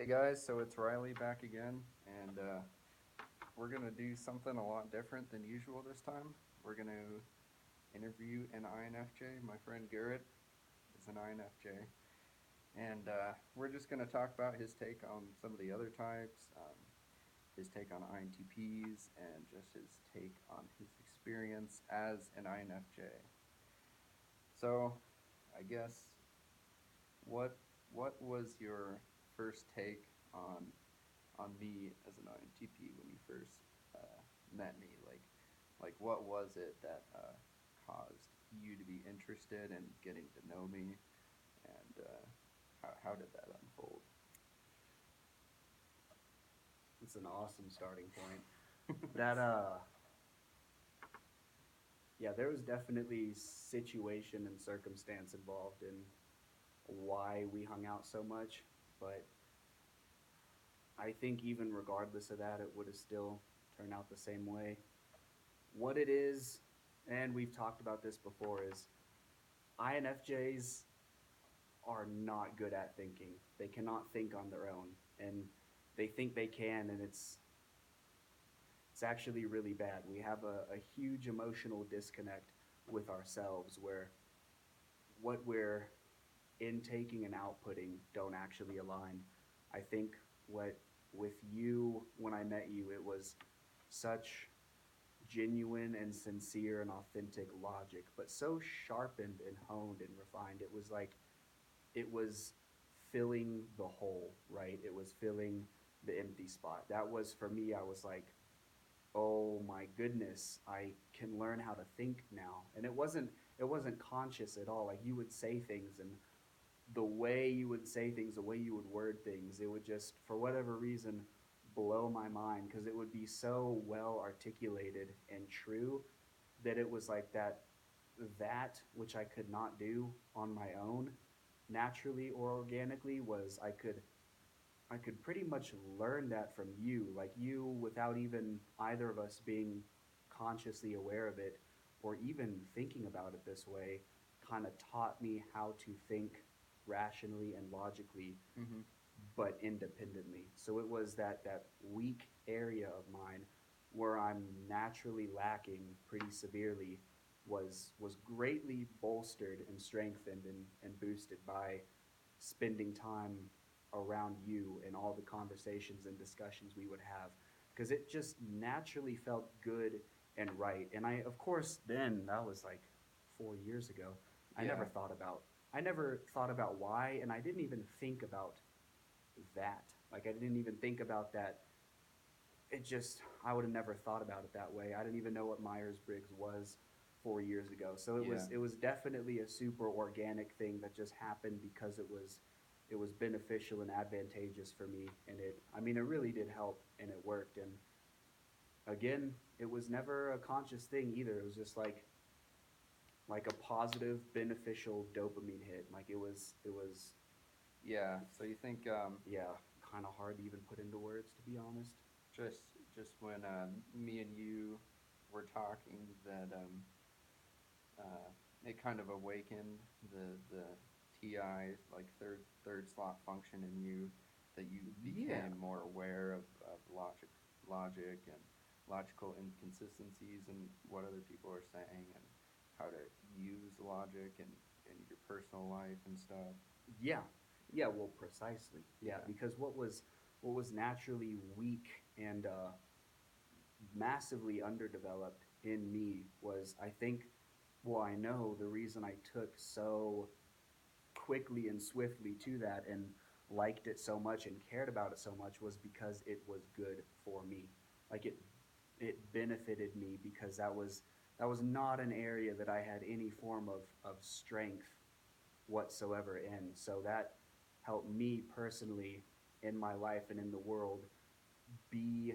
Hey guys, so it's Riley back again, and we're gonna do something a lot different than usual this time. We're gonna interview an INFJ. My friend Garrett is an INFJ, and we're just gonna talk about his take on some of the other types, his take on INTPs, and just his take on his experience as an INFJ. So, I guess what what was your first take on me as an INTP when you first met me? Like what was it that caused you to be interested in getting to know me, and how did that unfold? It's an awesome starting point. That yeah, there was definitely situation and circumstance involved in why we hung out so much, but I think even regardless of that, it would have still turned out the same way. What it is, and we've talked about this before, is INFJs are not good at thinking. They cannot think on their own, and they think they can, and it's actually really bad. We have a huge emotional disconnect with ourselves where what we're intaking and outputting don't actually align. I think what with you when I met you, it was such genuine and sincere and authentic logic, but so sharpened and honed and refined. It was like it was filling the hole, right? It was filling the empty spot. That was for me, I was like, oh my goodness, I can learn how to think now. And it wasn't conscious at all. Like you would say things and the way you would say things, the way you would word things, it would just for whatever reason blow my mind because it would be so well articulated and true that it was like that which I could not do on my own naturally or organically was I could pretty much learn that from you, like you, without even either of us being consciously aware of it or even thinking about it this way, kind of taught me how to think rationally and logically, Mm-hmm. but independently. So it was that weak area of mine where I'm naturally lacking pretty severely was greatly bolstered and strengthened and boosted by spending time around you and all the conversations and discussions we would have because it just naturally felt good and right. And I, of course, then that was like 4 years ago. I Yeah. never thought about I never thought about why, and I didn't even think about that. Like I didn't even think about that. It just I would have never thought about it that way. I didn't even know what Myers-Briggs was 4 years ago. So it Yeah. was it was definitely a super organic thing that just happened because it was beneficial and advantageous for me, and it really did help and it worked. And again, it was never a conscious thing either. It was just like a positive beneficial dopamine hit. Like it was Yeah. So you think yeah, kind of hard to even put into words, to be honest. just just when me and you were talking that it kind of awakened the TI, like third slot function in you, that you Yeah. became more aware of logic and logical inconsistencies and what other people are saying, and how to use logic in your personal life and stuff. Yeah. Yeah, well, precisely. Yeah, Yeah. because what was naturally weak and massively underdeveloped in me was I think well, I know the reason I took so quickly and swiftly to that and liked it so much and cared about it so much was because it was good for me. Like it benefited me because that was not an area that I had any form of strength whatsoever in. So that helped me personally in my life and in the world be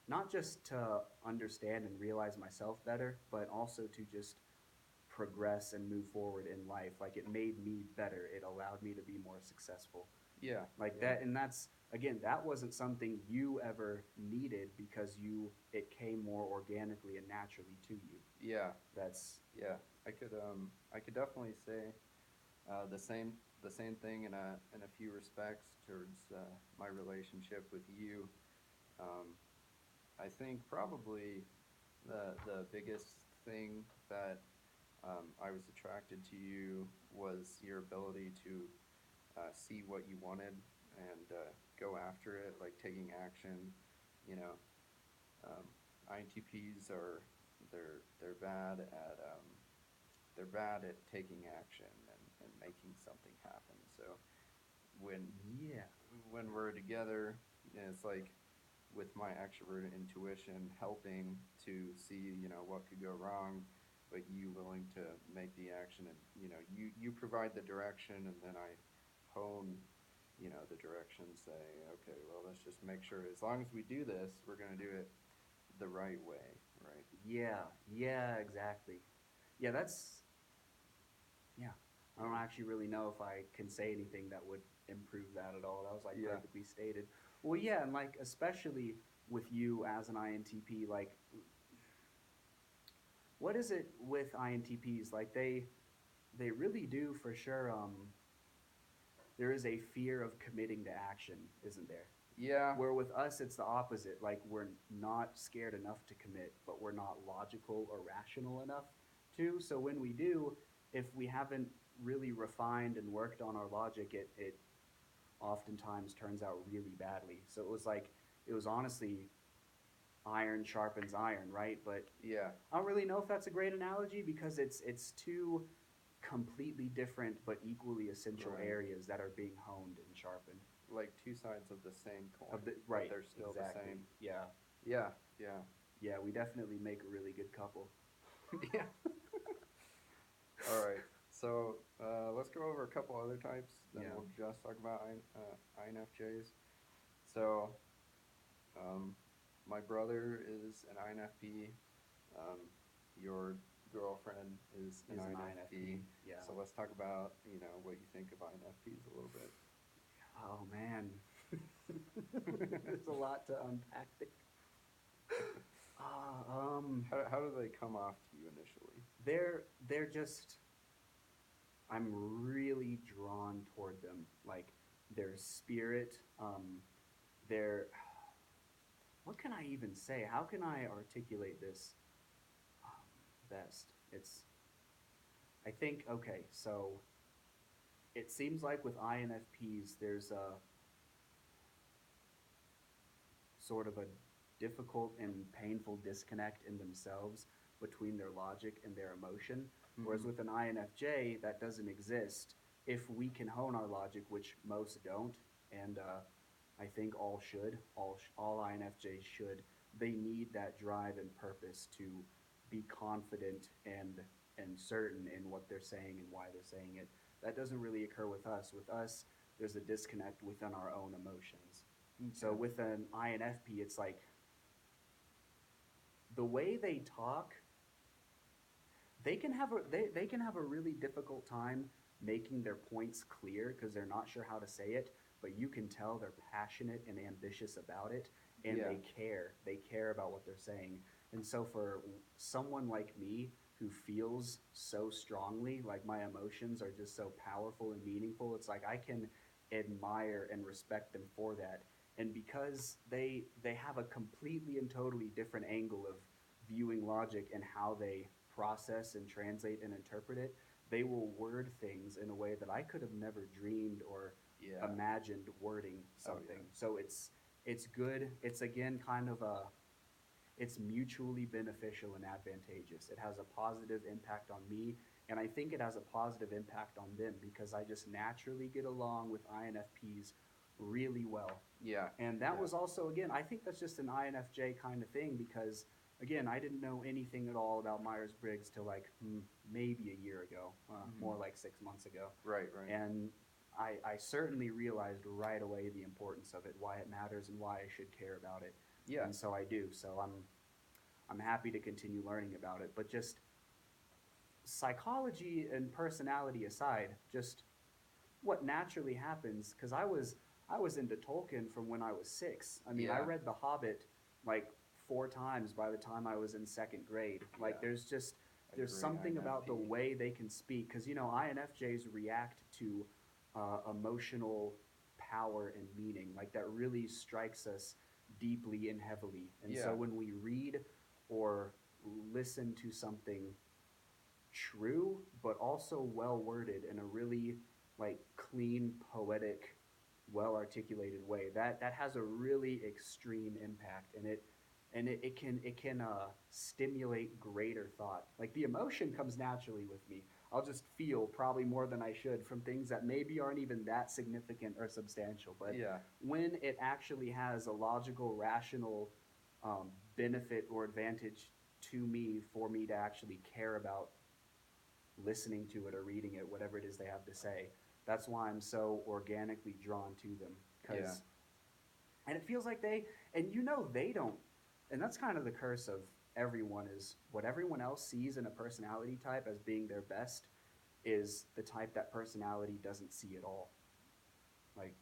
not just to understand and realize myself better, but also to just progress and move forward in life. Like it made me better. It allowed me to be more successful. Yeah. Like Yeah. that, and that's again, that wasn't something you ever needed because it came more organically and naturally to you. Yeah. That's Yeah. I could definitely say the same the same thing in a few respects towards my relationship with you. Um, I think probably the biggest thing that I was attracted to you was your ability to see what you wanted and go after it, like taking action. You know, um, INTPs are they're bad at taking action and making something happen. So when Yeah. when we're together, it's like with my extrovert intuition helping to see, what could go wrong, but you willing to make the action, and you provide the direction, and then I hone, the direction, say, okay, well, let's just make sure as long as we do this, we're going to do it the right way, right? Yeah, yeah, exactly. Yeah, yeah. I don't Yeah. actually really know if I can say anything that would improve that at all. That was like Yeah. perfectly stated. Well, yeah, and like especially with you as an INTP, like what is it with INTPs? Like they really do for sure. There is a fear of committing to action, isn't there? Yeah. Where with us, it's the opposite. Like we're not scared enough to commit, but we're not logical or rational enough to. So when we do, if we haven't really refined and worked on our logic, it oftentimes turns out really badly. So it was honestly iron sharpens iron, right? But Yeah. I don't really know if that's a great analogy because it's two completely different but equally essential Right. areas that are being honed and sharpened. Like two sides of the same coin, Of the but right, they're still exactly. the same. Yeah, Yeah. Yeah. yeah, we definitely make a really good couple. Yeah. All right. So let's go over a couple other types. Then Yeah. we'll just talk about INFJs. So my brother is an INFP. Um, your girlfriend is an Is an INFP. INFP. Yeah. So let's talk about what you think of INFPs a little bit. Oh man, there's a lot to unpack there. How do they come off to you initially? They're just I'm really drawn toward them. Like their spirit, their what can I even say? How can I articulate this best? I think, okay, so it seems like with INFPs, there's a sort of a difficult and painful disconnect in themselves between their logic and their emotion. Whereas Mm-hmm. with an INFJ, that doesn't exist. If we can hone our logic, which most don't, and I think all should, all INFJs should, they need that drive and purpose to be confident and certain in what they're saying and why they're saying it. That doesn't really occur with us. With us, there's a disconnect within our own emotions. So Okay. with an INFP, it's like the way they talk, they can have a really difficult time making their points clear because they're not sure how to say it, but you can tell they're passionate and ambitious about it and Yeah. they care about what they're saying. And so for someone like me who feels so strongly, like my emotions are just so powerful and meaningful, it's like I can admire and respect them for that. And because they have a completely and totally different angle of viewing logic and how they process and translate and interpret it, they will word things in a way that I could have never dreamed or Yeah. imagined wording Oh, something. yeah. So it's good. It's again kind of a it's mutually beneficial and advantageous. It has a positive impact on me, and I think it has a positive impact on them because I just naturally get along with INFPs really well. Yeah. And that Yeah. was also, again, I think that's just an INFJ kind of thing because, again, I didn't know anything at all about myers-briggs till like maybe a year ago, more like 6 months ago. Right. Right. And I certainly realized right away the importance of it, why it matters, and why I should care about it. Yeah. And so I do. So I'm happy to continue learning about it. But just psychology and personality aside, just what naturally happens, because I was into Tolkien from when I was 6. I mean, I Yeah. read The Hobbit like 4 times by the time I was in second grade. Like Yeah. there's Great something about the INFP. way they can speak, because INFJs react to emotional power and meaning, like that really strikes us deeply and heavily. And so Yeah. when we read or listen to something true, but also well worded in a really like clean, poetic, well articulated way, that has a really extreme impact, and it can stimulate greater thought. Like the emotion comes naturally with me. I'll just feel probably more than I should from things that maybe aren't even that significant or substantial. But Yeah. when it actually has a logical, rational benefit or advantage to me for me to actually care about listening to it or reading it, whatever it is they have to say. That's why I'm so organically drawn to them. Yeah. And it feels like they don't, and that's kind of the curse of everyone is what everyone else sees in a personality type as being their best is the type that personality doesn't see at all. Like,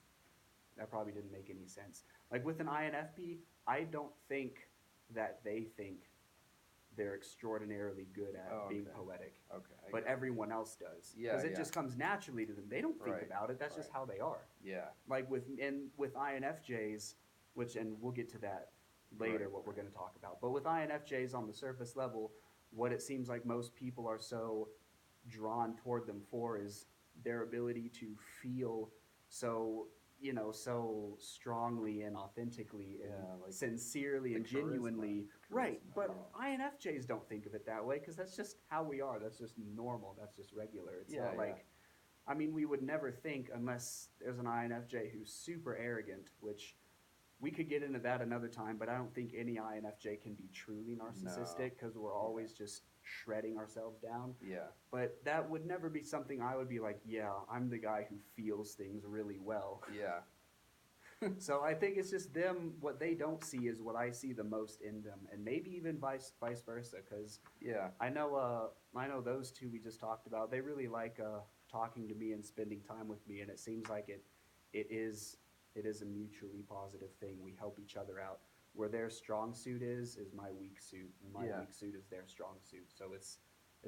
that probably didn't make any sense. Like with an INFP, I don't think that they think they're extraordinarily good at Oh, being okay. poetic, Okay. but everyone else does Yeah, because it yeah. just comes naturally to them. They don't think Right, about it. That's just right. how they are. Yeah. Like with INFJs, which and we'll get to that later. Right, What we're right. going to talk about, but with INFJs on the surface level, what it seems like most people are so drawn toward them for is their ability to feel so so strongly and authentically and Yeah, like sincerely the and charisma. genuinely. Right, Charisma, but yeah. INFJs don't think of it that way because that's just how we are. That's just normal. That's just regular. It's Yeah, not yeah. like, I mean, we would never think unless there's an INFJ who's super arrogant, which we could get into that another time, but I don't think any INFJ can be truly No. narcissistic because we're Yeah. always just shredding ourselves down. Yeah. But that would never be something I would be like, yeah, I'm the guy who feels things really well. Yeah. So I think it's just them. What they don't see is what I see the most in them, and maybe even vice versa. Because Yeah. I know those two we just talked about. They really like talking to me and spending time with me, and it seems like it is it is a mutually positive thing. We help each other out. Where their strong suit is my weak suit, and my Yeah. weak suit is their strong suit. So it's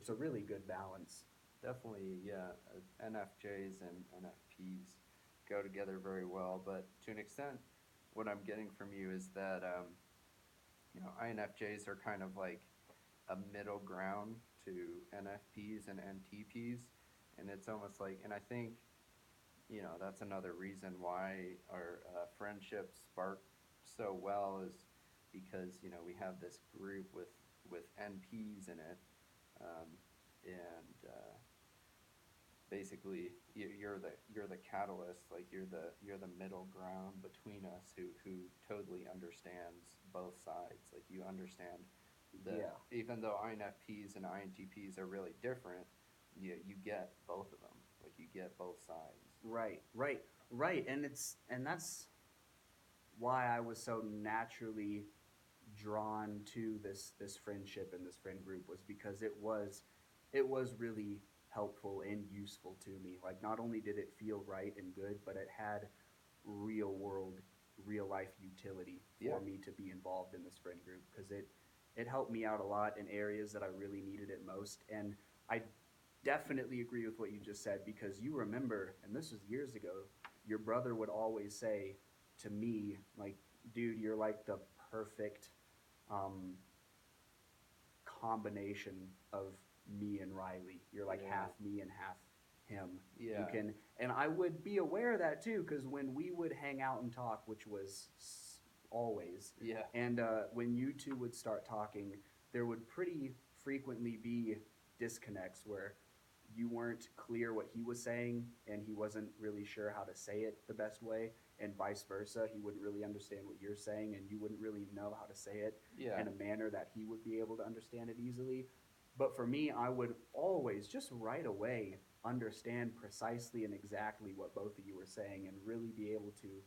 a really good balance. Definitely, yeah. NFJs and NFPs go together very well, but to an extent, what I'm getting from you is that INFJs are kind of like a middle ground to NFPs and NTPs, and it's almost like, and I think that's another reason why our friendship sparked so well is because we have this group with NPs in it, um, and basically you're the catalyst, like you're the middle ground between us who totally understands both sides. Like you understand the Yeah. even though INFPs and INTPs are really different, you get both of them. Like you get both sides. Right, right, right. And that's why I was so naturally drawn to this friendship and this friend group was because it was really helpful and useful to me. Like not only did it feel right and good, but it had real world, real life utility Yeah. for me to be involved in this friend group because it helped me out a lot in areas that I really needed it most. And I definitely agree with what you just said because you remember, and this was years ago, your brother would always say to me, like, dude, you're like the perfect um, combination of me and Riley. You're like Yeah. half me and half him. You Yeah. can, and I would be aware of that too, because when we would hang out and talk, which was always, Yeah. and when you two would start talking, there would pretty frequently be disconnects where you weren't clear what he was saying and he wasn't really sure how to say it the best way, and vice versa. He wouldn't really understand what you're saying and you wouldn't really know how to say it Yeah. in a manner that he would be able to understand it easily. But for me, I would always just right away understand precisely and exactly what both of you were saying and really be able to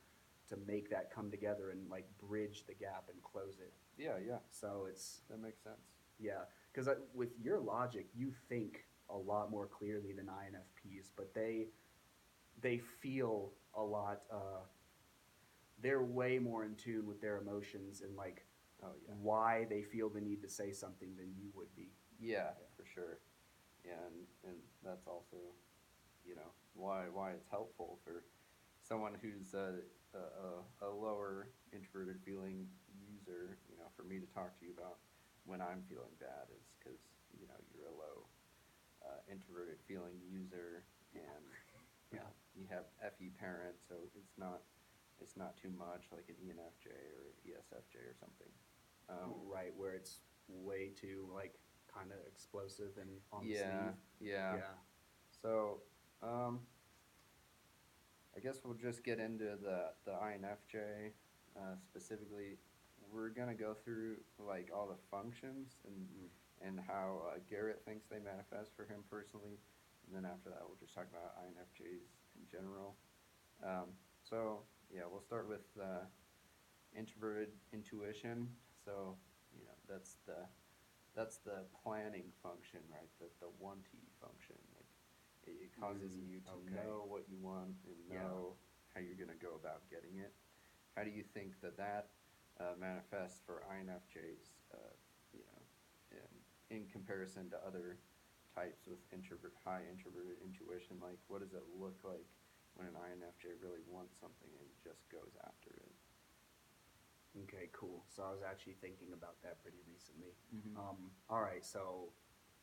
make that come together and like bridge the gap and close it. Yeah. Yeah. So it's That makes sense. yeah, because with your logic, you think a lot more clearly than INFPs, but they feel a lot. They're way more in tune with their emotions and like Oh yeah. why they feel the need to say something than you would be. Yeah, Yeah. for sure. Yeah, and that's also, you know, why it's helpful for someone who's a lower introverted feeling user, for me to talk to you about when I'm feeling bad is because, you're a low introverted feeling user, and Yeah. you have FE parents, so it's not too much like an ENFJ or ESFJ or something. Right, where it's way too like kind of explosive and on the Yeah, sleeve. yeah. Yeah. So, um, I guess we'll just get into the INFJ. Specifically, we're gonna go through like all the functions Mm. and how Garrett thinks they manifest for him personally, and then after that, we'll just talk about INFJs in general. So yeah, we'll start with introverted intuition. So that's the planning function, right? The one T function. Like it causes you to Okay. know what you want and Yeah. know how you're gonna go about getting it. How do you think that manifests for INFJs? You know, in comparison to other types with high introverted intuition, like what does it look like when an INFJ really wants something and just goes after it? Okay, cool. So I was actually thinking about that pretty recently. Mm-hmm. All right, so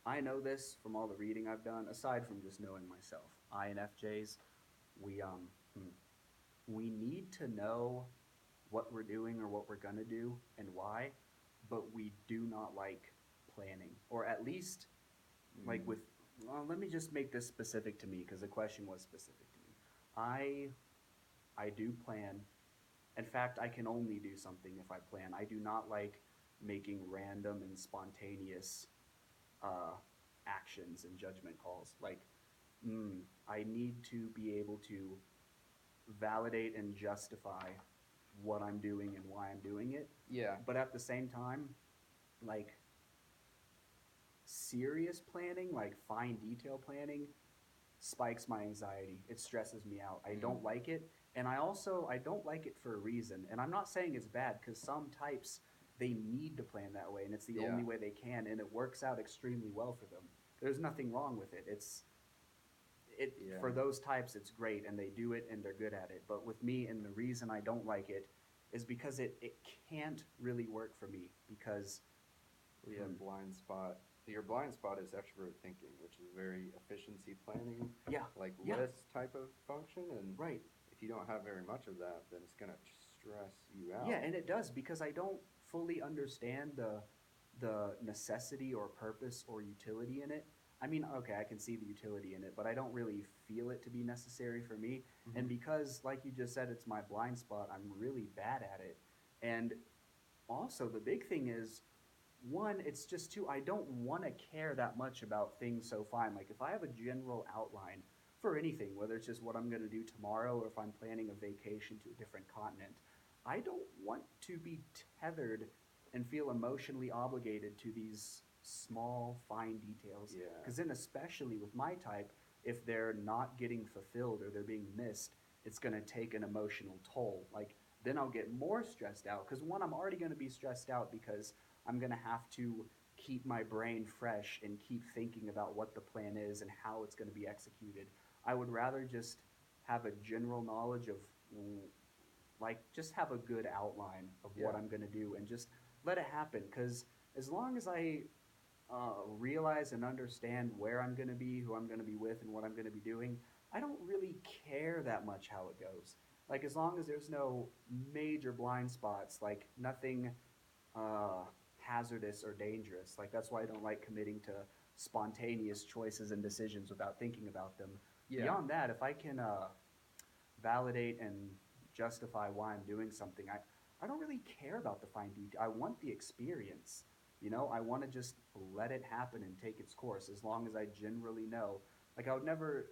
I know this from all the reading I've done, aside from just knowing myself. INFJs, we hmm, we need to know what we're doing or what we're gonna do and why, but we do not like planning, or at least like Mm. with. Well, let me just make this specific to me because the question was specific to me. I do plan. In fact, I can only do something if I plan. I do not like making random and spontaneous uh, actions and judgment calls. Like, I need to be able to validate and justify what I'm doing and why I'm doing it. Yeah. But at the same time, like serious planning, like fine detail planning, spikes my anxiety. It stresses me out. I Mm. don't like it. And I don't like it for a reason. And I'm not saying it's bad because some types they need to plan that way and it's the Yeah. only way they can and it works out extremely well for them. There's nothing wrong with it. It Yeah. for those types it's great and they do it and they're good at it. But with me and the reason I don't like it is because it can't really work for me because We have blind spot. Your blind spot is extrovert thinking, which is very efficiency planning, yeah, like yeah, list type of function. And right. if you don't have very much of that, then it's gonna stress you Yeah, out. and it does because I don't fully understand the necessity or purpose or utility in it. I mean, okay, I can see the utility in it, but I don't really feel it to be necessary for me. And Mm-hmm. because, like you just said, it's my blind spot, I'm really bad at it. And also, the big thing is one, it's just two, I don't want to care that much about things so fine. Like, if I have a general outline for anything, whether it's just what I'm going to do tomorrow or if I'm planning a vacation to a different continent, I don't want to be tethered and feel emotionally obligated to these small, fine details. Yeah. Because then, especially with my type, if they're not getting fulfilled or they're being missed, it's going to take an emotional toll. Like, then I'll get more stressed out. Because one, I'm already going to be stressed out because I'm going to have to keep my brain fresh and keep thinking about what the plan is and how it's going to be executed. I would rather just have a general knowledge of like just have a good outline of what Yeah. I'm going to do and just let it happen cuz as long as I realize and understand where I'm going to be, who I'm going to be with and what I'm going to be doing, I don't really care that much how it goes. Like as long as there's no major blind spots, like nothing uh, hazardous or dangerous. Like that's why I don't like committing to spontaneous choices and decisions without thinking about them. Yeah. Beyond that, if I can validate and justify why I'm doing something, I don't really care about the fine detail. I want the experience. You know, I want to just let it happen and take its course as long as I generally know. Like I would never,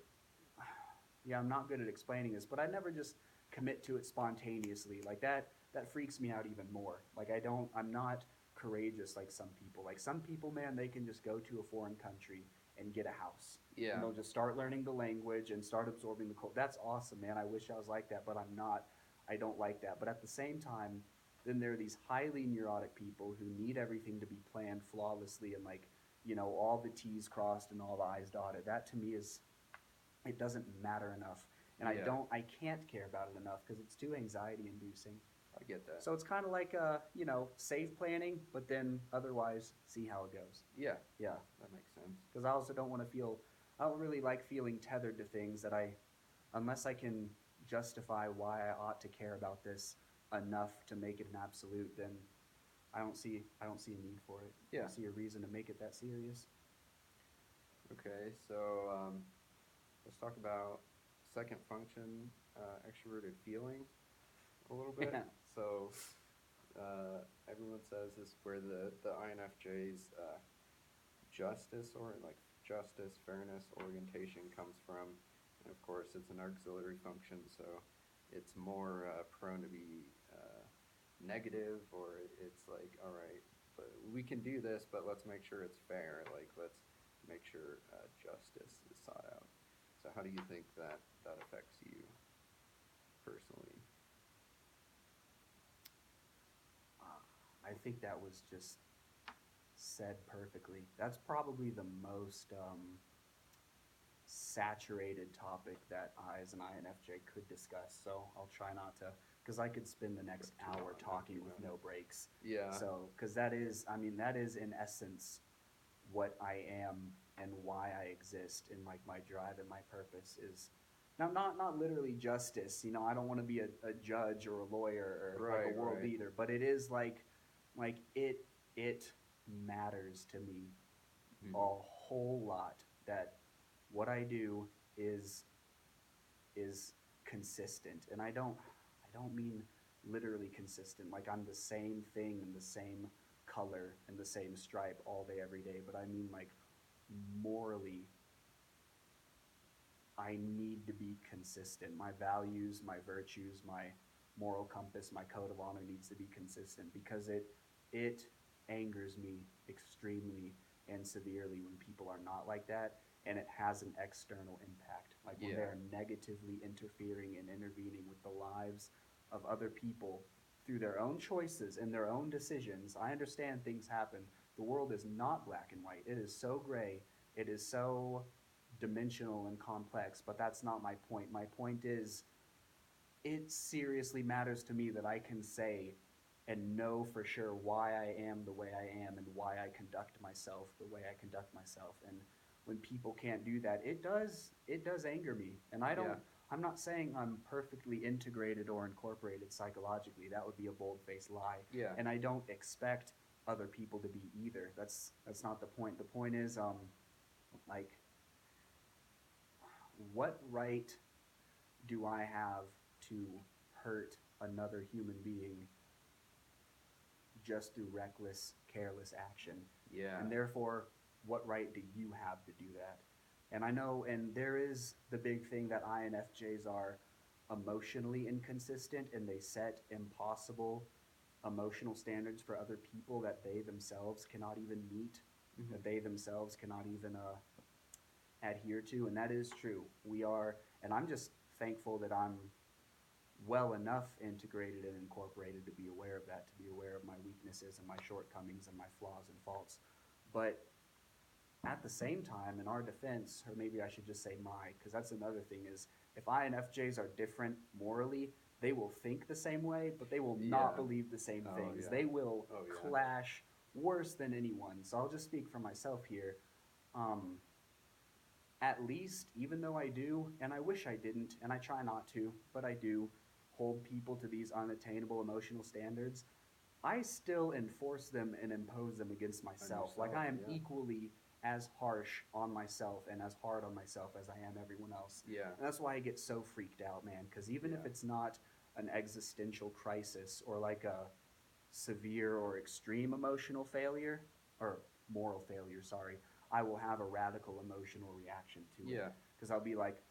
yeah, I'm not good at explaining this, but I never just commit to it spontaneously. Like that freaks me out even more. Like I'm not courageous like some people. Like some people, man, they can just go to a foreign country and get a house. And Yeah. they'll just start learning the language and start absorbing the culture. That's awesome, man. I wish I was like that, but I'm not. I don't like that. But at the same time, then there are these highly neurotic people who need everything to be planned flawlessly and like, all the T's crossed and all the I's dotted. That to me is it doesn't matter enough. And Yeah. I can't care about it enough because it's too anxiety inducing. I get that. So it's kind of like, safe planning, but then otherwise see how it goes. Yeah, Yeah. that makes sense. Because I also don't want to feel, I don't really like feeling tethered to things that unless I can justify why I ought to care about this enough to make it an absolute, then I don't see a need for it. I Yeah. don't see a reason to make it that serious. Okay, so let's talk about second function, extroverted feeling a little bit. Yeah. So everyone says this where the INFJ's justice or like justice, fairness, orientation comes from, and of course it's an auxiliary function, so it's more prone to be negative, or it's like, all right, but we can do this, but let's make sure it's fair. Like let's make sure justice is sought out. So how do you think that affects you personally? I think that was just said perfectly. That's probably the most saturated topic that I, as an INFJ, could discuss. So I'll try not to, because I could spend the next Go too hour long, talking you with know. no breaks. Yeah. So, because that is, I mean, that is in essence what I am and why I exist, and like my drive and my purpose is now not literally justice. I don't want to be a judge or a lawyer or like Right, a world right. leader, but it is like it matters to me a Mhm. whole lot that what I do is is consistent. And I don't mean literally consistent, like I'm the same thing and the same color and the same stripe all day every day, but I mean like morally I need to be consistent. My values, my virtues, my moral compass, my code of honor needs to be consistent because it angers me extremely and severely when people are not like that, and it has an external impact. Like when Yeah. they're negatively interfering and intervening with the lives of other people through their own choices and their own decisions. I understand things happen. The world is not black and white. It is so gray. It is so dimensional and complex, but that's not my point. My point is it seriously matters to me that I can say and know for sure why I am the way I am and why I conduct myself the way I conduct myself. And when people can't do that, it does anger me. And Yeah. I'm not saying I'm perfectly integrated or incorporated psychologically. That would be a bold-faced lie. Yeah. And I don't expect other people to be either. That's not the point. The point is like what right do I have to hurt another human being just through reckless, careless action? Yeah. And therefore, what right do you have to do that? And I know, and there is the big thing that INFJs are emotionally inconsistent and they set impossible emotional standards for other people that they themselves cannot even meet, Mhm. that they themselves cannot even adhere to. And that is true. We are, and I'm just thankful that I'm well enough integrated and incorporated to be aware of that, to be aware of my weaknesses and my shortcomings and my flaws and faults. But at the same time, in our defense, or maybe I should just say because that's another thing is if INFJs are different morally, they will think the same way, but they will not Yeah. believe the same Oh, things. yeah. They will Oh, yeah. clash worse than anyone. So I'll just speak for myself here. Um, at least, even though I do, and I wish I didn't, and I try not to, but I do hold people to these unattainable emotional standards, I still enforce them and impose them against myself. Like yourself, I am yeah. equally as harsh on myself and as hard on myself as I am everyone else. Yeah. And that's why I get so freaked out, man, because even if Yeah. it's not an existential crisis or like a severe or extreme emotional failure, or moral failure, sorry, I will have a radical emotional reaction to it. Yeah. Because I'll be like,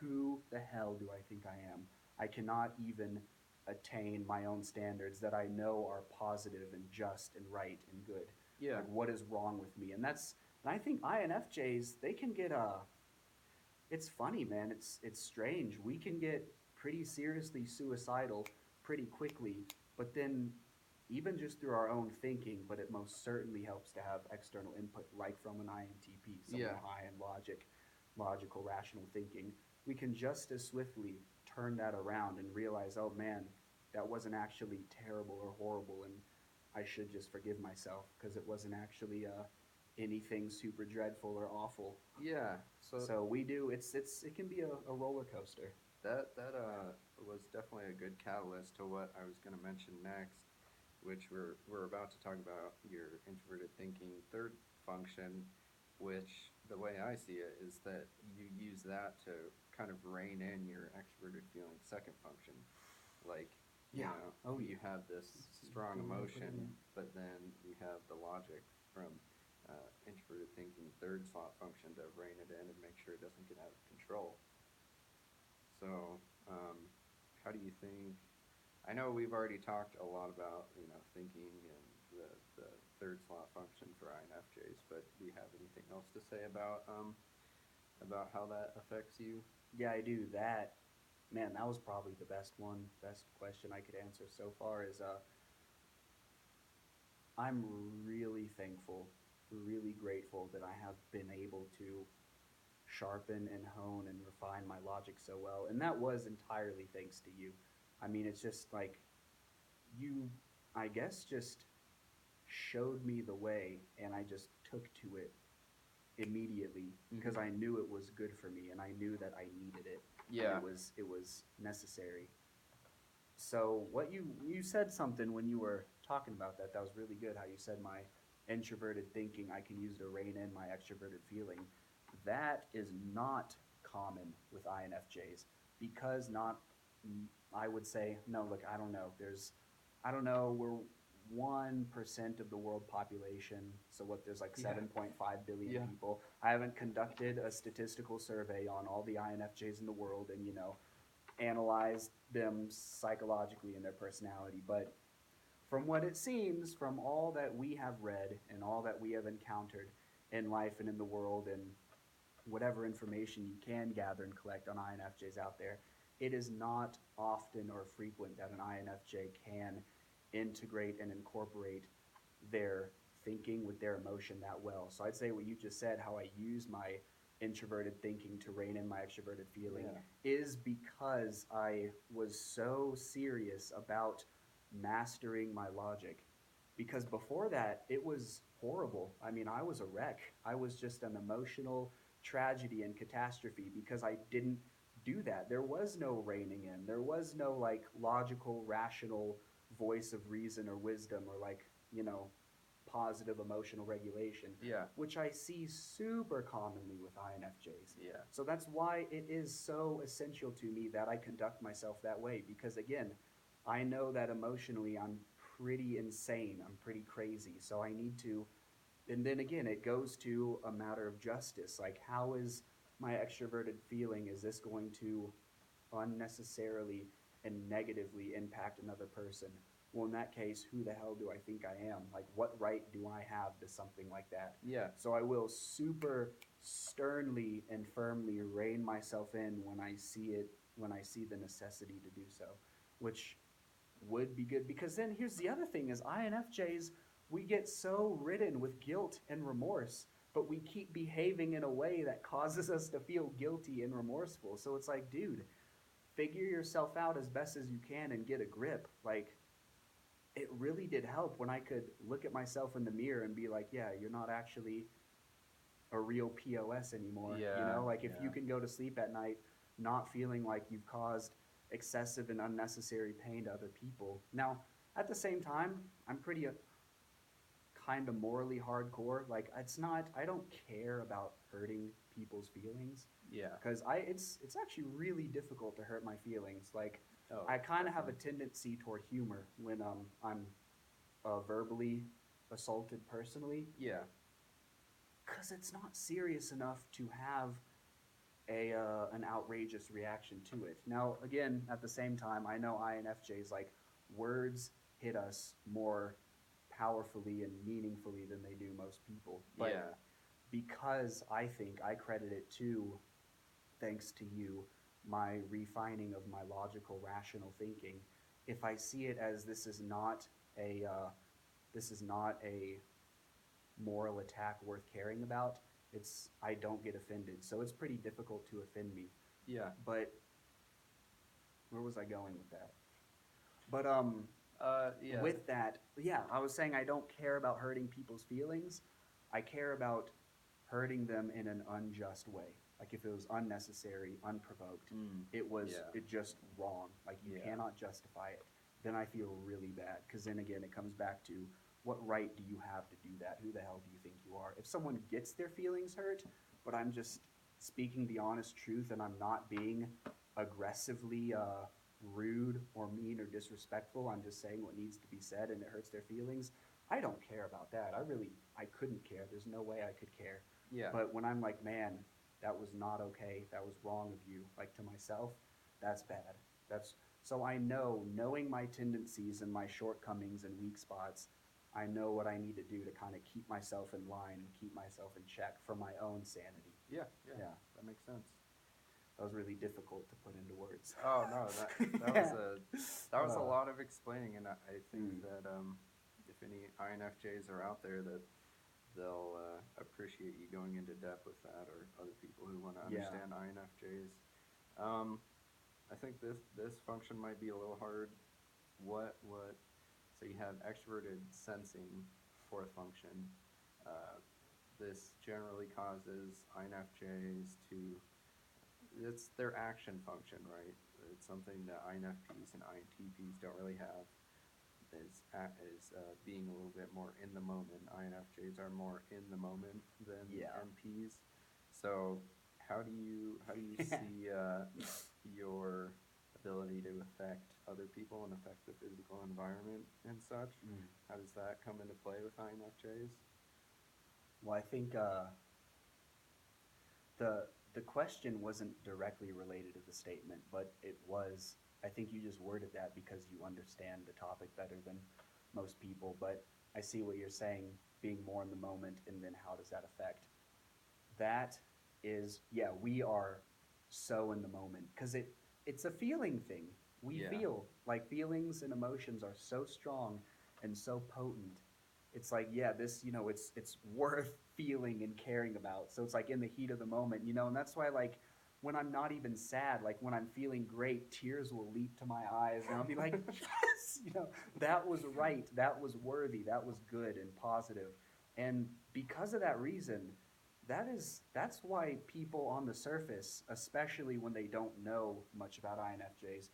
who the hell do I think I am? I cannot even attain my own standards that I know are positive and just and right and good. Yeah. Like, what is wrong with me? And I think INFJs, they can get it's funny, man. It's strange. We can get pretty seriously suicidal pretty quickly, but then even just through our own thinking, but it most certainly helps to have external input like from an INTP, someone Yeah. high in logic. logical, rational thinking, we can just as swiftly turn that around and realize, oh man, that wasn't actually terrible or horrible, and I should just forgive myself because it wasn't actually anything super dreadful or awful. Yeah. So So we do. It can be a roller coaster. that was definitely a good catalyst to what I was going to mention next, which we're about to talk about your introverted thinking third function, which the way I see it is that you use that to kind of rein in your extroverted feeling second function. Like, you Yeah. know, Oh you yeah. have this Let's see. strong What did I put in emotion, there? but then you have the logic from introverted thinking third slot function to rein it in and make sure it doesn't get out of control. So, how do you think? I know we've already talked a lot about thinking and the third slot function for INFJs, but do you have anything else to say about how that affects you? Yeah, I do. That man, that was probably the best one, best question I could answer so far. Is I'm really thankful, really grateful that I have been able to sharpen and hone and refine my logic so well, and that was entirely thanks to you. I mean, it's just like you, I guess, just showed me the way, and I just took to it immediately because I knew it was good for me and I knew that I needed it and Yeah. it was necessary. So what you said something when you were talking about that was really good. How you said my introverted thinking I can use to rein in my extroverted feeling. That is not common with INFJs because not I would say no. Look, I don't know. I don't know. We're 1% of the world population. So what? There's like Yeah. 7.5 billion Yeah. people. I haven't conducted a statistical survey on all the INFJs in the world, and analyze them psychologically and their personality. But from what it seems, from all that we have read and all that we have encountered in life and in the world, and whatever information you can gather and collect on INFJs out there, it is not often or frequent that an INFJ can integrate and incorporate their thinking with their emotion that well. So I'd say what you just said, how I use my introverted thinking to rein in my extroverted feeling, Yeah. is because I was so serious about mastering my logic. Because before that, it was horrible. I mean, I was a wreck. I was just an emotional tragedy and catastrophe because I didn't do that. There was no reining in. There was no like logical, rational voice of reason or wisdom or like, positive emotional regulation, Yeah. which I see super commonly with INFJs. Yeah. So that's why it is so essential to me that I conduct myself that way because again, I know that emotionally I'm pretty insane, I'm pretty crazy. So I need to, and then again, it goes to a matter of justice. Like, how is my extroverted feeling? Is this going to unnecessarily and negatively impact another person? Well, in that case, who the hell do I think I am? Like, what right do I have to something like that? Yeah. So I will super sternly and firmly rein myself in when I see it, when I see the necessity to do so, which would be good because then here's the other thing is INFJs, we get so ridden with guilt and remorse, but we keep behaving in a way that causes us to feel guilty and remorseful. So it's like, dude, figure yourself out as best as you can and get a grip. Like, it really did help when I could look at myself in the mirror and be like, yeah, you're not actually a real POS anymore. Yeah. Like if you Yeah. can go to sleep at night not feeling like you've caused excessive and unnecessary pain to other people. Now, at the same time, I'm pretty kind of morally hardcore. Like it's not I don't care about hurting people's feelings Yeah. because it's actually really difficult to hurt my feelings. Like Oh, I kind of have a definitely. tendency toward humor when I'm verbally assaulted personally Yeah. because it's not serious enough to have a an outrageous reaction to it. Now, again, at the same time, I know INFJs like words hit us more powerfully and meaningfully than they do most people. But Yeah. because I think I credit it to, thanks to you, my refining of my logical, rational thinking. If I see it as this is not a moral attack worth caring about, I don't get offended, so it's pretty difficult to offend me. Yeah. But where was I going with that? But Yeah. with that, yeah, I was saying I don't care about hurting people's feelings. I care about hurting them in an unjust way. Like if it was unnecessary, unprovoked, Yeah. it just wrong. Like you Yeah. cannot justify it. Then I feel really bad because then again it comes back to what right do you have to do that? Who the hell do you think you are? If someone gets their feelings hurt, but I'm just speaking the honest truth and I'm not being aggressively rude or mean or disrespectful, I'm just saying what needs to be said and it hurts their feelings. I don't care about that. I couldn't care. There's no way I could care. Yeah. But when I'm like, man, that was not okay. That was wrong of you, like to myself, that's bad. That's so I know, knowing my tendencies and my shortcomings and weak spots, I know what I need to do to kind of keep myself in line and keep myself in check for my own sanity. Yeah. Yeah. Yeah. That makes sense. That was really difficult to put into words. Oh no, that was a lot of explaining, and I think that if any INFJs are out there, that they'll appreciate you going into depth with that, or other people who want to Yeah. understand INFJs. I think this function might be a little hard. What? So you have extroverted sensing, fourth function. This generally causes INFJs to, it's their action function, right? It's something that INFPs and INTPs don't really have. Is being a little bit more in the moment. INFJs are more in the moment than Yeah. NPs. So how do you see your ability to affect other people and affect the physical environment and such? How does that come into play with INFJs? Well, I think the question wasn't directly related to the statement, but it was. I think you just worded that because you understand the topic better than most people. But I see what you're saying, being more in the moment, and then how does that affect? That is, yeah, we are so in the moment because it's a feeling thing. We Yeah. feel like feelings and emotions are so strong and so potent. It's like, yeah, this, it's worth feeling and caring about. So it's like in the heat of the moment, and that's why like when I'm not even sad, like when I'm feeling great, tears will leap to my eyes and I'll be like, yes, that was right, that was worthy, that was good and positive. And because of that reason, that's why people on the surface, especially when they don't know much about INFJs,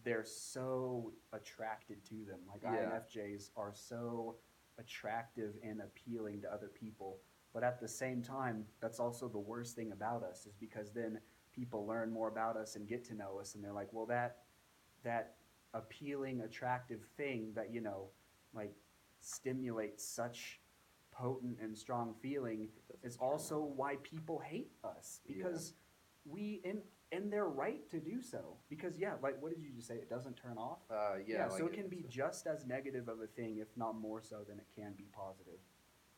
they're so attracted to them. Like Yeah. INFJs are so attractive and appealing to other people. But at the same time, that's also the worst thing about us is because then people learn more about us and get to know us and they're like, well, that appealing, attractive thing that, like stimulates such potent and strong feeling is also why people hate us because we and they're right to do so because like what did you just say, it doesn't turn off? Yeah. So it can be just as negative of a thing, if not more so, than it can be positive.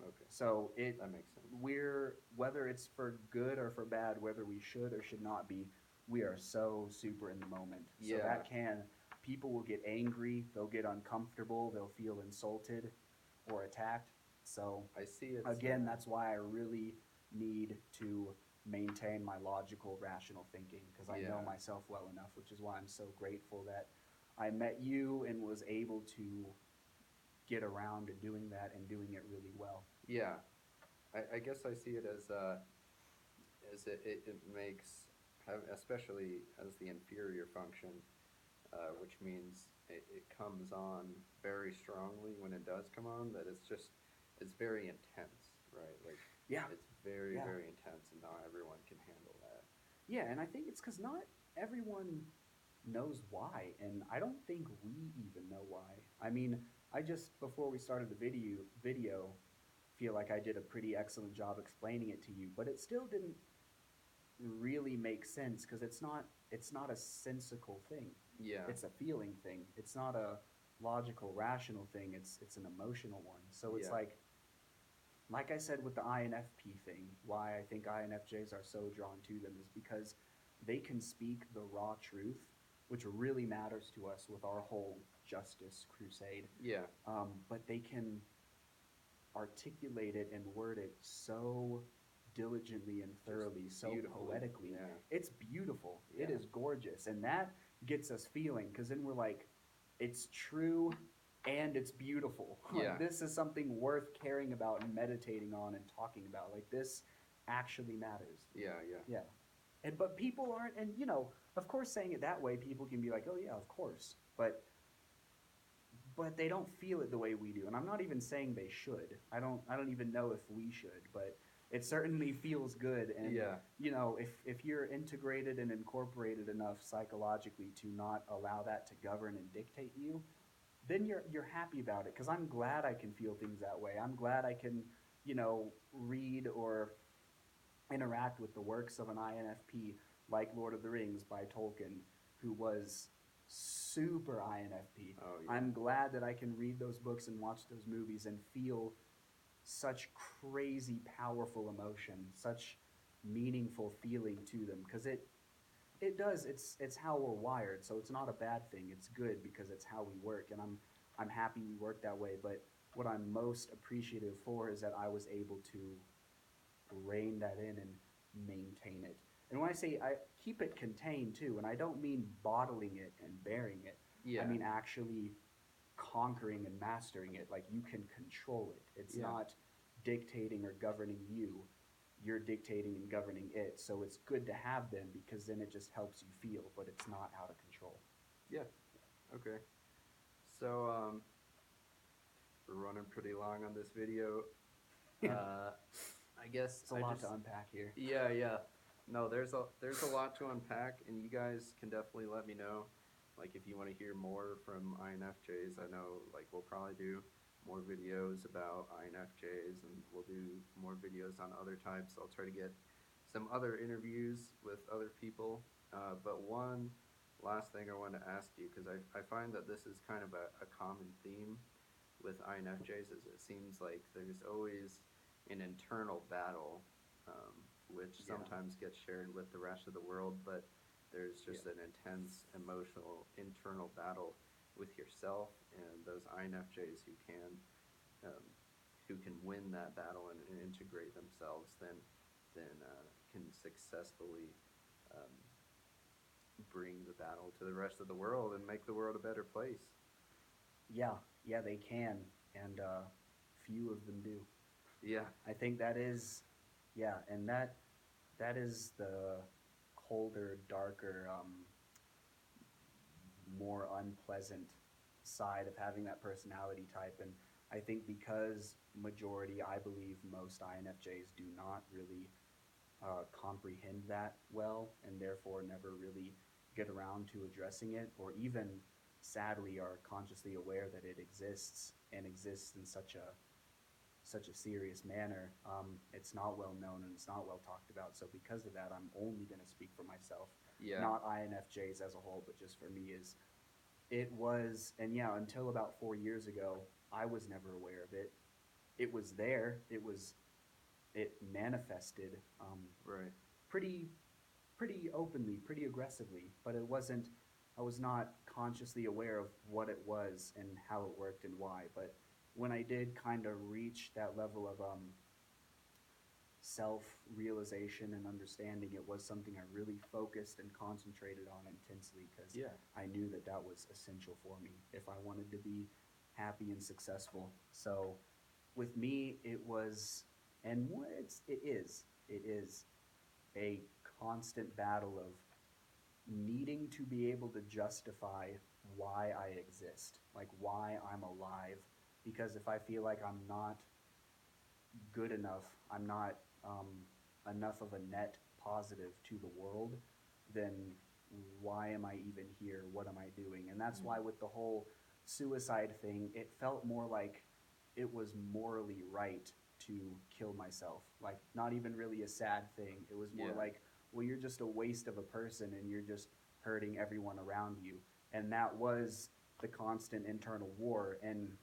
Okay. So That makes sense. we're, whether it's for good or for bad, whether we should or should not be, we are so super in the moment. So Yeah. that people will get angry, they'll get uncomfortable, they'll feel insulted or attacked. So I see it. again, that's why I really need to maintain my logical, rational thinking because I know Yeah. myself well enough, which is why I'm so grateful that I met you and was able to get around to doing that and doing it really well. Yeah. I guess I see it as it makes, especially as the inferior function, which means it comes on very strongly when it does come on. That it's very intense, right? Like Yeah. it's very Yeah. very intense, and not everyone can handle that. Yeah, and I think it's because not everyone knows why, and I don't think we even know why. I mean, I just before we started the video, feel like I did a pretty excellent job explaining it to you, but it still didn't really make sense because it's not a sensical thing. Yeah. It's a feeling thing. It's not a logical, rational thing. It's an emotional one. So it's Yeah. like I said with the INFP thing, why I think INFJs are so drawn to them is because they can speak the raw truth, which really matters to us with our whole justice crusade. Yeah. But they can articulate it and word it so diligently and thoroughly, so beautifully, poetically. yeah. It's beautiful. It Yeah. is gorgeous. And that gets us feeling, because then we're like, it's true and it's beautiful. Yeah. Like, this is something worth caring about and meditating on and talking about. Like, this actually matters. Yeah, yeah. Yeah. And but people aren't, and of course, saying it that way, people can be like, "Oh yeah, of course," but they don't feel it the way we do. And I'm not even saying they should. I don't even know if we should, but it certainly feels good. And Yeah. if you're integrated and incorporated enough psychologically to not allow that to govern and dictate you, then you're happy about it. Because I'm glad I can feel things that way. I'm glad I can, read or interact with the works of an INFP like Lord of the Rings by Tolkien, who was super INFP. Oh, yeah. I'm glad that I can read those books and watch those movies and feel such crazy powerful emotion, such meaningful feeling to them, because it does. It's how we're wired, so it's not a bad thing. It's good because it's how we work, and I'm happy we work that way. But what I'm most appreciative for is that I was able to rein that in and maintain it. And when I say I keep it contained too, and I don't mean bottling it and bearing it. Yeah. I mean actually conquering and mastering it. Like, you can control it. It's Yeah. not dictating or governing you. You're dictating and governing it. So it's good to have them, because then it just helps you feel, but it's not out of control. Yeah. Okay. So we're running pretty long on this video. I guess It's a lot to unpack here. Yeah, yeah. No, there's a lot to unpack, and you guys can definitely let me know, like, if you want to hear more from INFJs. I know, like, we'll probably do more videos about INFJs, and we'll do more videos on other types. I'll try to get some other interviews with other people. But one last thing I want to ask you, because I find that this is kind of a common theme with INFJs, is it seems like there's always an internal battle, which Yeah. sometimes gets shared with the rest of the world, but there's just an intense emotional internal battle with yourself, and those INFJs who can win that battle and integrate themselves, then can successfully um, bring the battle to the rest of the world and make the world a better place. Yeah, they can, and few of them do. Yeah. I think that is, yeah, and that is the colder, darker, more unpleasant side of having that personality type. And I think because majority, I believe most INFJs do not really comprehend that well, and therefore never really get around to addressing it, or even sadly are consciously aware that it exists, and exists in such a serious manner. It's not well known and it's not well talked about. So because of that, I'm only going to speak for myself, Yeah. not INFJs as a whole, but just for me. Is it was, and yeah, until about 4 years ago, I was never aware of it. It was there. It manifested Right. pretty pretty openly, pretty aggressively, but it wasn't. I was not consciously aware of what it was and how it worked and why. But when I did kind of reach that level of self-realization and understanding, it was something I really focused and concentrated on intensely, because Yeah. I knew that that was essential for me if I wanted to be happy and successful. So with me, it was, and it is a constant battle of needing to be able to justify why I exist, like why I'm alive. Because if I feel like I'm not good enough, I'm not enough of a net positive to the world, then why am I even here? What am I doing? And that's why with the whole suicide thing, it felt more like it was morally right to kill myself. Like, not even really a sad thing. It was more Yeah. like, well, you're just a waste of a person and you're just hurting everyone around you. And that was the constant internal war. And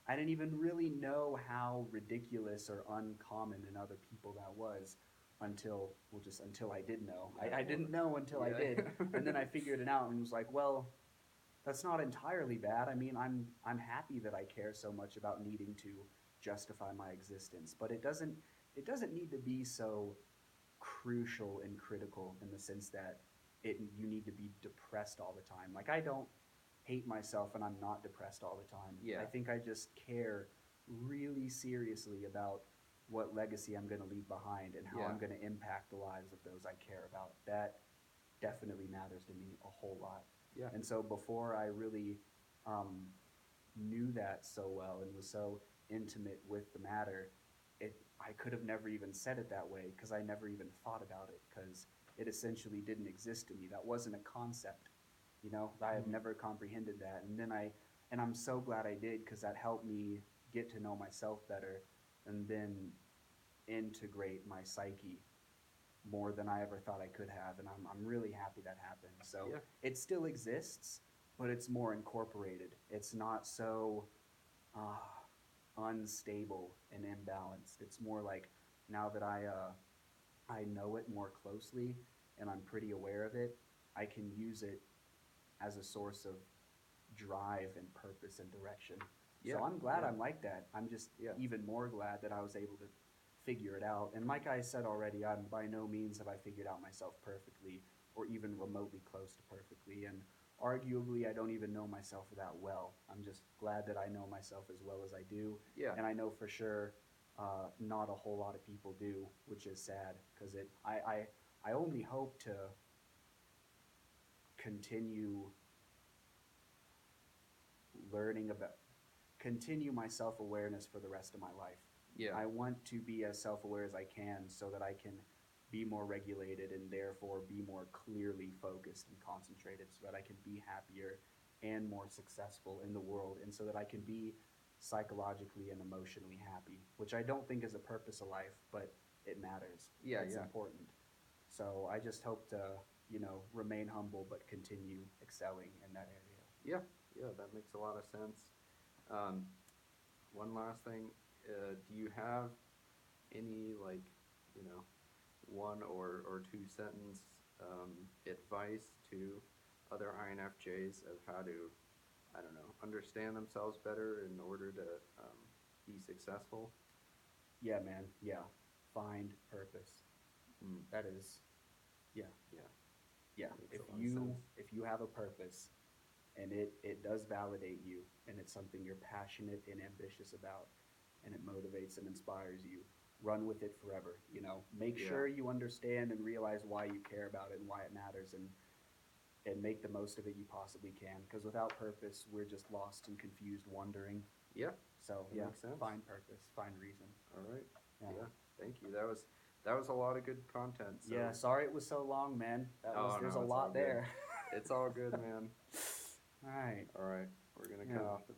I didn't even really know how ridiculous or uncommon in other people that was until, well, just until I did know. I didn't know until I Yeah. did. And then I figured it out and was like, well, that's not entirely bad. I mean, I'm happy that I care so much about needing to justify my existence, but it doesn't it doesn't need to be so crucial and critical in the sense that you need to be depressed all the time. Like I don't hate myself and I'm not depressed all the time. Yeah. I think I just care really seriously about what legacy I'm going to leave behind and how Yeah. I'm going to impact the lives of those I care about. That definitely matters to me a whole lot. Yeah. And so before I really knew that so well and was so intimate with the matter, I could have never even said it that way because I never even thought about it because it essentially didn't exist to me. That wasn't a concept, you know. I have Mhm. never comprehended that, and I'm so glad I did because that helped me get to know myself better, and then integrate my psyche more than I ever thought I could have, and I'm really happy that happened. So Yeah. it still exists, but it's more incorporated. It's not so uh, unstable and imbalanced. It's more like now that I know it more closely and I'm pretty aware of it, I can use it as a source of drive and purpose and direction. Yeah. So I'm glad Yeah. I'm like that. I'm just Yeah. even more glad that I was able to figure it out. And like I said already, I'm by no means have I figured out myself perfectly or even remotely close to perfectly. And arguably, I don't even know myself that well. I'm just glad that I know myself as well as I do. Yeah. And I know for sure not a whole lot of people do, which is sad because I only hope to continue learning about continue my self-awareness for the rest of my life. Yeah. I want to be as self-aware as I can so that I can be more regulated and therefore be more clearly focused and concentrated so that I can be happier and more successful in the world and so that I can be psychologically and emotionally happy, which I don't think is a purpose of life, but it matters. Yeah, It's yeah. important. So I just hope to, remain humble but continue excelling in that area. Yeah. Yeah. That makes a lot of sense. Um, one last thing, do you have any like, you know, one or two sentence advice to other INFJs of how to, I don't know, understand themselves better in order to be successful? Yeah, man. Yeah. Find purpose. Mm. That is, yeah, Yeah. yeah. Makes a lot of sense. If you have a purpose and it does validate you and it's something you're passionate and ambitious about and it motivates and inspires you, run with it forever. Make Yeah. sure you understand and realize why you care about it and why it matters and make the most of it you possibly can. Because without purpose, we're just lost and confused, wandering. Yeah. So That yeah, makes sense. find purpose, find reason. All right. Yeah. Yeah. Thank you. That was a lot of good content. So. Yeah, sorry it was so long, man. There's no, a it's all lot good. there. It's all good, man. All right. All right. We're gonna Yeah. cut off the